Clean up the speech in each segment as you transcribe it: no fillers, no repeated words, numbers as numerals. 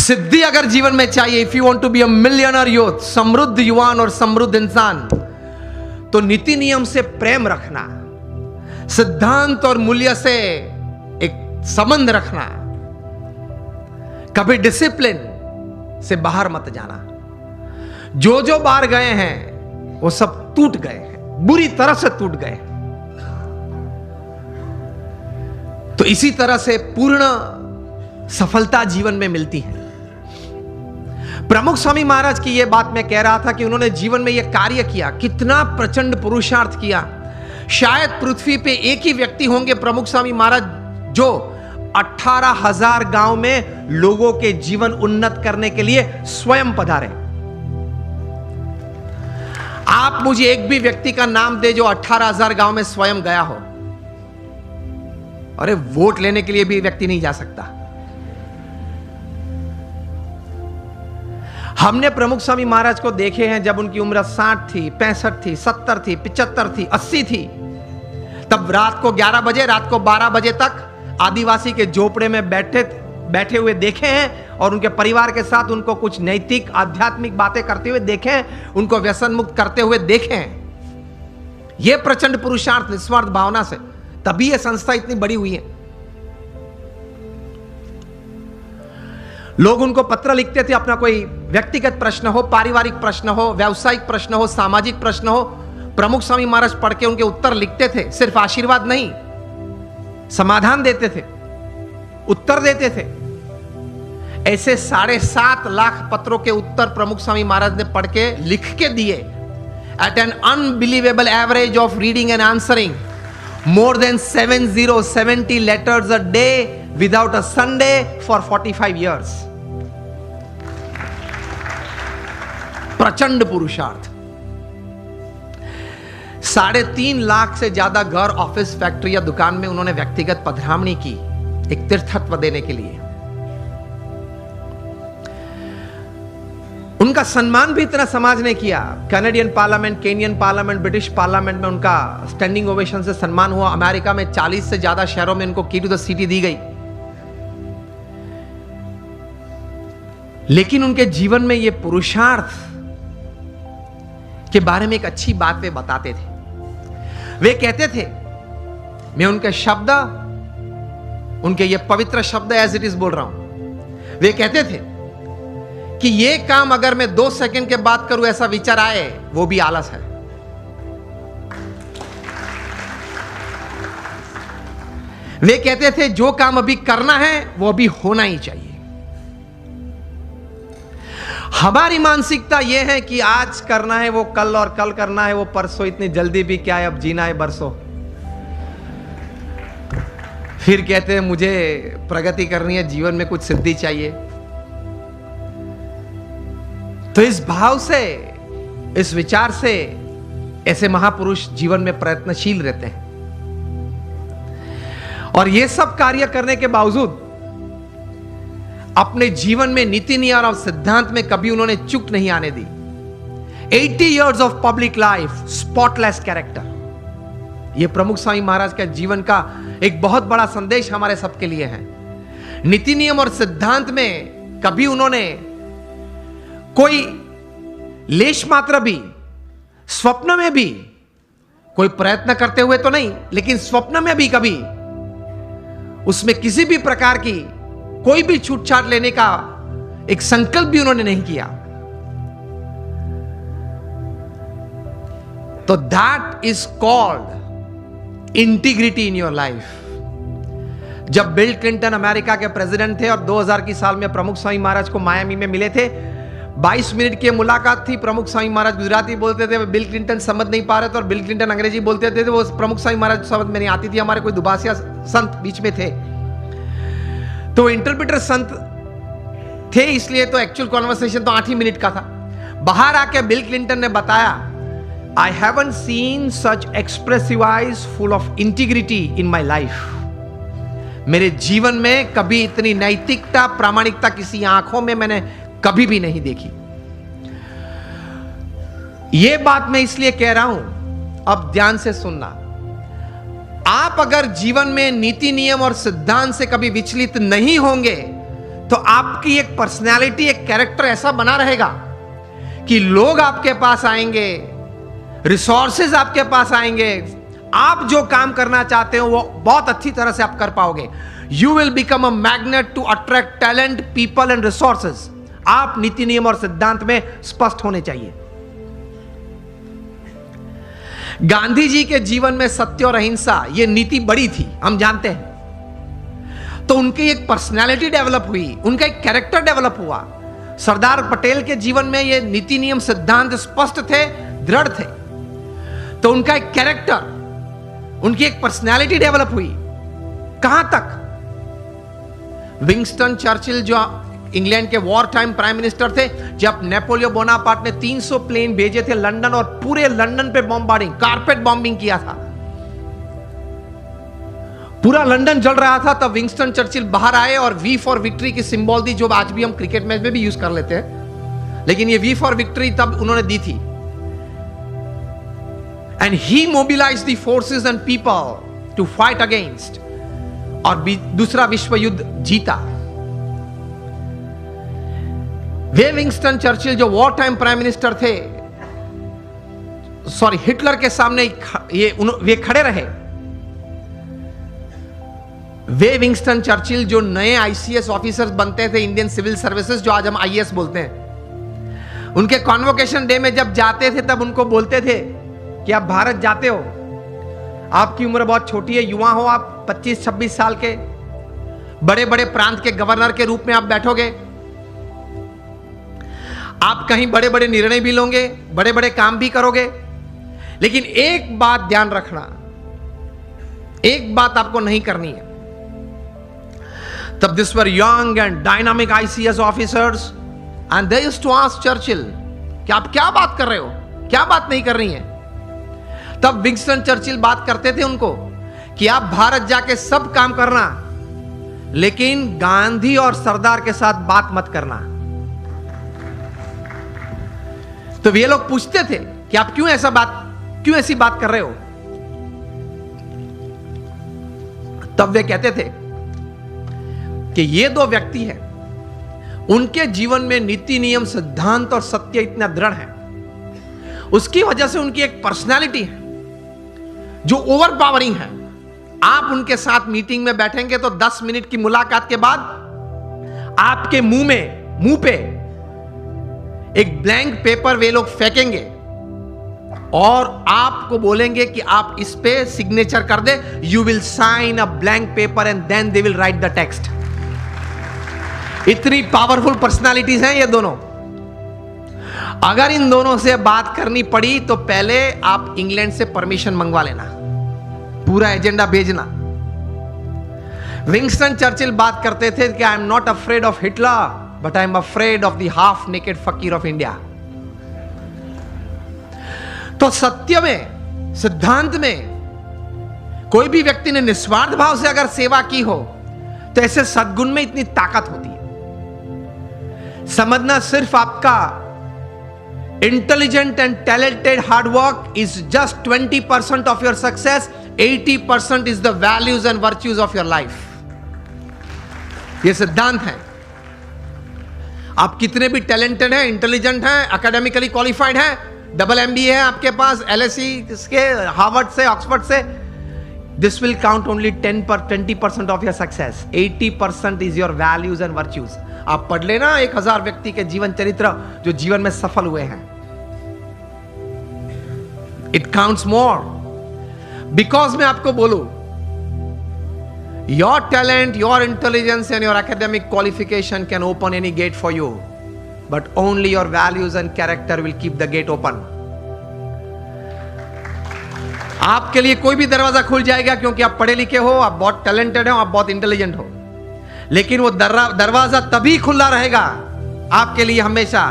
सिद्धि अगर जीवन में चाहिए, if you want to be a millionaire youth, समृद्ध युवान और समृद्ध इंसान, तो नीति नियम से प्रेम रखना, सिद्धांत और मूल्य से एक संबंध रखना, कभी डिसिप्लिन से बाहर मत जाना। जो जो बाहर गए हैं वो सब टूट गए हैं, बुरी तरह से टूट गए। तो इसी तरह से पूर्ण सफलता जीवन में मिलती है। प्रमुख स्वामी महाराज की यह बात मैं कह रहा था कि उन्होंने जीवन में यह कार्य किया, कितना प्रचंड पुरुषार्थ किया। शायद पृथ्वी पे एक ही व्यक्ति होंगे प्रमुख स्वामी महाराज जो 18,000 गांव में लोगों के जीवन उन्नत करने के लिए स्वयं पधारे। आप मुझे एक भी व्यक्ति का नाम दे जो 18,000 गांव में स्वयं गया हो। अरे वोट लेने के लिए भी व्यक्ति नहीं जा सकता। हमने प्रमुख स्वामी महाराज को देखे हैं जब उनकी उम्र 60 थी, 65 थी, 70 थी, 75 थी, 80 थी। तब रात को 11 बजे, रात को 12 बजे तक आदिवासी के झोपड़े में बैठे हुए देखे हैं और उनके परिवार के साथ उनको कुछ नैतिक आध्यात्मिक बातें करते हुए देखे हैं, उनको व्यसन मुक्त करते हुए देखे हैं। यह प्रचंड पुरुषार्थ निस्वार्थ भावना से, तभी यह संस्था इतनी बड़ी हुई है। लोग उनको पत्र लिखते थे, अपना कोई व्यक्तिगत प्रश्न हो, पारिवारिक प्रश्न हो, व्यावसायिक प्रश्न हो, सामाजिक प्रश्न हो, प्रमुख स्वामी महाराज पढ़ के उनके उत्तर लिखते थे। सिर्फ आशीर्वाद नहीं, समाधान देते थे, उत्तर देते थे। ऐसे 7.5 लाख पत्रों के उत्तर प्रमुख स्वामी महाराज ने पढ़ के लिख के दिए। At an unbelievable average of reading and answering more than 70 letters a day without a Sunday for 45 years. प्रचंड पुरुषार्थ। 3.5 लाख से ज्यादा घर, ऑफिस, फैक्ट्री या दुकान में उन्होंने व्यक्तिगत पधरामणी की, एक तीर्थत्व देने के लिए। उनका सम्मान भी इतना समाज ने किया। Canadian parliament, Kenyon parliament, British parliament में उनका स्टैंडिंग ओवेशन से सम्मान हुआ। अमेरिका में 40 से ज्यादा शहरों में उनको की टू द सिटी दी गई। लेकिन उनके जीवन में यह पुरुषार्थ के बारे में एक अच्छी बात वे बताते थे। वे कहते थे, मैं उनके शब्द, उनके ये पवित्र शब्द एज इट इज बोल रहा हूं। वे कहते थे कि ये काम अगर मैं 2 सेकंड के बाद करूं ऐसा विचार आए, वो भी आलस है। वे कहते थे जो काम अभी करना है वो अभी होना ही चाहिए। हमारी मानसिकता यह है कि आज करना है वो कल, और कल करना है वो परसों। इतनी जल्दी भी क्या है, अब जीना है बरसों। फिर कहते हैं मुझे प्रगति करनी है, जीवन में कुछ सिद्धि चाहिए। तो इस भाव से, इस विचार से ऐसे महापुरुष जीवन में प्रयत्नशील रहते हैं। और ये सब कार्य करने के बावजूद अपने जीवन में नीति नियम और सिद्धांत में कभी उन्होंने चूक नहीं आने दी। 80 years of public life, spotless character. यह प्रमुख स्वामी महाराज के जीवन का एक बहुत बड़ा संदेश हमारे सबके लिए है। नीति नियम और सिद्धांत में कभी उन्होंने कोई लेश मात्र भी, स्वप्न में भी कोई प्रयत्न करते हुए तो नहीं, लेकिन स्वप्न में भी कभी उसमें किसी भी प्रकार की कोई भी छूटछाट लेने का एक संकल्प भी उन्होंने नहीं किया। तो that is called integrity in your life. जब बिल क्लिंटन अमेरिका के प्रेसिडेंट थे और 2000 की साल में प्रमुख स्वामी महाराज को मायामी में मिले थे, 22 मिनट की मुलाकात थी। प्रमुख स्वामी महाराज गुजराती बोलते थे, बिल क्लिंटन समझ नहीं पा रहे थे, और बिल क्लिंटन अंग्रेजी बोलते थे। वो प्रमुख स्वामी महाराज समझ में नहीं आती थी। हमारे कोई दुबासिया संत बीच में थे, तो इंटरप्रेटर संत थे, इसलिए तो एक्चुअल कॉन्वर्सेशन तो 8 ही मिनट का था। बाहर आके बिल क्लिंटन ने बताया, I haven't seen such expressive eyes full of integrity in my life. मेरे जीवन में कभी इतनी नैतिकता, प्रामाणिकता किसी आंखों में मैंने कभी भी नहीं देखी। यह बात मैं इसलिए कह रहा हूं, अब ध्यान से सुनना। आप अगर जीवन में नीति नियम और सिद्धांत से कभी विचलित नहीं होंगे तो आपकी एक पर्सनैलिटी, एक कैरेक्टर ऐसा बना रहेगा कि लोग आपके पास आएंगे, रिसोर्सेज आपके पास आएंगे, आप जो काम करना चाहते हो वो बहुत अच्छी तरह से आप कर पाओगे। You will become a magnet to attract talent, people and resources. आप नीति नियम और सिद्धांत में स्पष्ट होने चाहिए। गांधी जी के जीवन में सत्य और अहिंसा ये नीति बड़ी थी, हम जानते हैं। तो उनकी एक पर्सनालिटी डेवलप हुई, उनका एक कैरेक्टर डेवलप हुआ। सरदार पटेल के जीवन में ये नीति नियम सिद्धांत स्पष्ट थे, दृढ़ थे। तो उनका एक कैरेक्टर, उनकी एक पर्सनालिटी डेवलप हुई। कहां तक? विंस्टन चर्चिल जो इंग्लैंड के वॉर टाइम प्राइम मिनिस्टर थे, जब नेपोलियन बोनापार्ट ने 300 प्लेन भेजे थे लंदन और पूरे लंदन पे बॉम्बार्डिंग, कारपेट बॉम्बिंग किया था, पूरा लंदन जल रहा था, तब विंस्टन चर्चिल बाहर आए और वी फॉर विक्ट्री की सिंबल दी, जो आज भी हम क्रिकेट मैच में भी यूज कर लेते हैं, लेकिन ये वी फॉर विक्ट्री तब उन्होंने दी थी। And he mobilise the forces and people to fight against, और दूसरा विश्व युद्ध जीता। वे विंस्टन चर्चिल जो वॉर टाइम प्राइम मिनिस्टर थे, सॉरी हिटलर के सामने वे खड़े रहे। वे विंस्टन चर्चिल जो नए आईसीएस ऑफिसर्स बनते थे, इंडियन सिविल सर्विसेज, जो आज हम आईएएस बोलते हैं, उनके कॉन्वोकेशन डे में जब जाते थे तब उनको बोलते थे कि आप भारत जाते हो, आपकी उम्र बहुत छोटी है, युवा हो आप, 25-26 साल के, बड़े बड़े प्रांत के गवर्नर के रूप में आप बैठोगे, आप कहीं बड़े बड़े निर्णय भी लोगे, बड़े बड़े काम भी करोगे, लेकिन एक बात ध्यान रखना, एक बात आपको नहीं करनी है। तब this were young and dynamic ICS officers and they used to ask Churchill कि आप क्या बात कर रहे हो, क्या बात नहीं कर रही हैं। तब विंस्टन चर्चिल बात करते थे उनको कि आप भारत जाके सब काम करना, लेकिन गांधी और सरदार के साथ बात मत करना। तो वे लोग पूछते थे कि आप क्यों ऐसी बात कर रहे हो। तब वे कहते थे कि ये दो व्यक्ति हैं, उनके जीवन में नीति नियम सिद्धांत और सत्य इतना दृढ़ है, उसकी वजह से उनकी एक पर्सनालिटी है जो ओवर पावरिंग है। आप उनके साथ मीटिंग में बैठेंगे तो 10 मिनट की मुलाकात के बाद आपके मुंह पे एक ब्लैंक पेपर वे लोग फेंकेंगे और आपको बोलेंगे कि आप इस पे सिग्नेचर कर दे। You will sign a blank paper and then they will write the text. इतनी पावरफुल पर्सनालिटीज हैं ये दोनों। अगर इन दोनों से बात करनी पड़ी तो पहले आप इंग्लैंड से परमिशन मंगवा लेना, पूरा एजेंडा भेजना। विंस्टन चर्चिल बात करते थे कि I am not afraid of Hitler but I am afraid of the half naked फकीर ऑफ इंडिया। तो सत्य में, सिद्धांत में कोई भी व्यक्ति ने निस्वार्थ भाव से अगर सेवा की हो तो ऐसे सद्गुण में इतनी ताकत होती है। समझना सिर्फ आपका intelligent and talented hard work is just 20% of your success, 80% is the values and virtues of your life. ये सिद्धांत है। आप कितने भी टैलेंटेड हैं, इंटेलिजेंट हैं, एकेडमिकली क्वालिफाइड हैं, डबल MBA है आपके पास, LSE के, हार्वर्ड से, ऑक्सफोर्ड से, this will count only 20% of your success. 80% is your values and virtues. आप पढ़ लेना 1000 व्यक्ति के जीवन चरित्र जो जीवन में सफल हुए हैं। It counts more. बिकॉज मैं आपको बोलूं, your talent, your intelligence and your academic qualification can open any gate for you, but only your values and character will keep the gate open. आपके लिए कोई भी दरवाजा खुल जाएगा क्योंकि आप पढ़े लिखे हो, आप बहुत टैलेंटेड हो, आप बहुत इंटेलिजेंट हो, लेकिन वो दरवाजा तभी खुला रहेगा आपके लिए हमेशा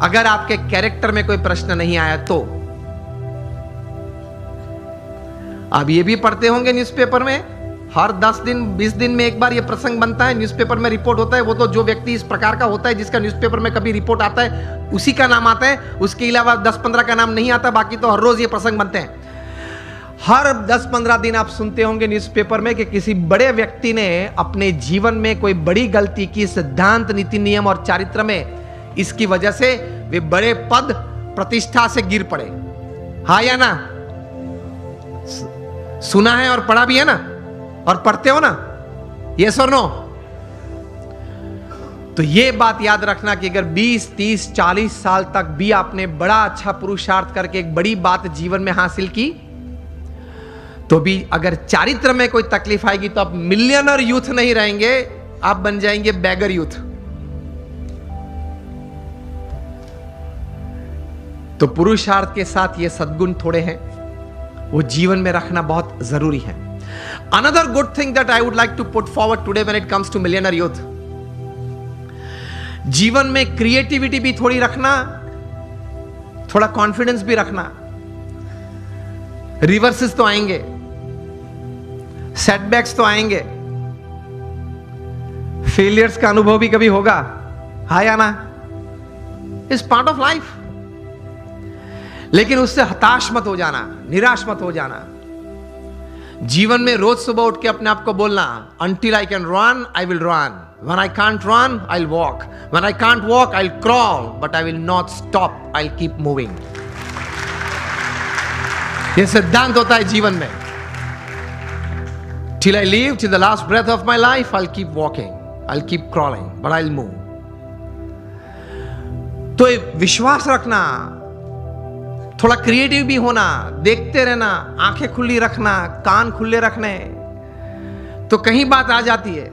अगर आपके कैरेक्टर में कोई प्रश्न नहीं आया तो। आप ये भी पढ़ते होंगे न्यूज़पेपर में, हर 10 दिन 20 दिन में एक बार ये प्रसंग बनता है, न्यूज़पेपर में रिपोर्ट होता है। वो तो जो व्यक्ति इस प्रकार का होता है जिसका न्यूज़पेपर में कभी रिपोर्ट आता है उसी का नाम आता है, उसके अलावा 10-15 का नाम नहीं आता। बाकी तो हर रोज ये प्रसंग बनते हैं। हर 10-15 दिन आप सुनते होंगे न्यूज़पेपर में कि किसी बड़े व्यक्ति ने अपने जीवन में कोई बड़ी गलती की, सिद्धांत, नीति, नियम और चारित्र में। इसकी वजह से वे बड़े पद, प्रतिष्ठा से गिर पड़े। हाँ या ना? सुना है और पढ़ा भी है ना, और पढ़ते हो ना? यस और नो? तो ये बात याद रखना कि अगर 20, 30, 40 साल तक भी आपने बड़ा अच्छा पुरुषार्थ करके एक बड़ी बात जीवन में हासिल की, तो भी अगर चारित्र में कोई तकलीफ आएगी तो आप मिलियनर यूथ नहीं रहेंगे, आप बन जाएंगे बैगर यूथ। तो पुरुषार्थ के साथ ये सद्गुण थोड़े हैं, वो जीवन में रखना बहुत जरूरी है। Another good thing that I would like to put forward today when it comes to millionaire youth, जीवन में क्रिएटिविटी भी थोड़ी रखना, थोड़ा कॉन्फिडेंस भी रखना। रिवर्सेस तो आएंगे, सेटबैक्स तो आएंगे, फेलियर्स का अनुभव भी कभी होगा, हाँ या ना? Is part of life. लेकिन उससे हताश मत हो जाना, निराश मत हो जाना। जीवन में रोज सुबह उठ के अपने आप को बोलना, until I can run, I will run. When I can't run, I'll walk. When I can't walk, I'll crawl. But I will not stop. I'll keep moving. ये सिद्धांत होता है जीवन में। Till I live, till the last breath of my life, I'll keep walking. I'll keep crawling, but I'll move. तो ये विश्वास रखना, थोड़ा क्रिएटिव भी होना, देखते रहना, आंखें खुली रखना, कान खुले रखने, तो कहीं बात आ जाती है।